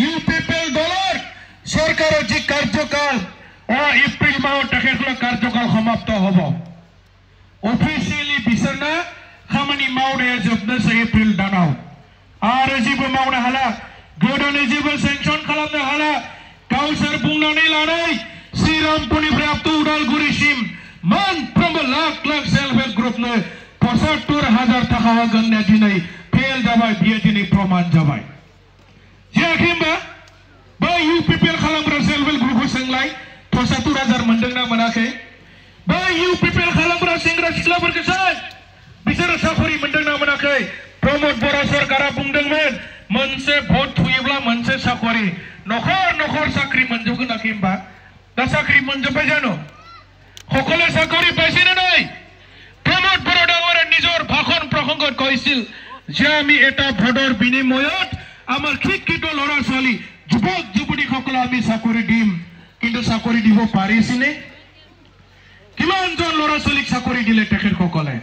UPPL দলৰ চৰকাৰৰ যি কাৰ্যকাল এপ্ৰিল মাহত তেখেতসকলৰ কাৰ্যকাল সমাপ্ত হ'ব অফিচিয়েলি বিচাৰনা খামানি मावनाया जोबनोसै एप्रिल दानाव आरो जेबो मावनो हाला गोदानै जेबो सेंसन खालामनो हाला गावसोर बुंनानै लानाय श्रीरामपुरनिफ्राय आप तो उदालगुरिसिम मोनफ्रोमबो लाख लाख सेल्फ हेल्प ग्रुपनो ৭৫,০০০ টাকা होगोन दिनै फेल जाबाय बियो दिनै प्रमाण जाबाय जायाखै होमबा बै इउपिपिएल खालामग्रा सेल्फ हेल्प ग्रुपखौ सोंलाय ৭৫,০০০ मोनदोंना मोनाखै बै इउपिपिएल खालामग्रा सेंग्रा सिख्लाफोरखौ सों बिसोरो साखरि मोनदोंना मोनाखै प्रमोद बर' सरकारा बुंदोंमोन मोनसे भट थुयोब्ला मोनसे साखरि नखर नखर साख्रि मोनजोबगोन नाखि होमबा दा साख्रि मोनजोब्बाय जानो সকলে চাকৰি পাইছে নে নাই প্ৰমোদ বড়ো ডাঙৰে নিজৰ ভাষণ প্ৰসংগত কৈছিল যে আমি এটা ভোটৰ বিনিময়ত আমাৰ শিক্ষিত ল'ৰা ছোৱালী যুৱক যুৱতীসকলক আমি চাকৰি দিম কিন্তু চাকৰি দিব পাৰিছেনে কিমানজন ল'ৰা ছোৱালীক চাকৰি দিলে তেখেতসকলে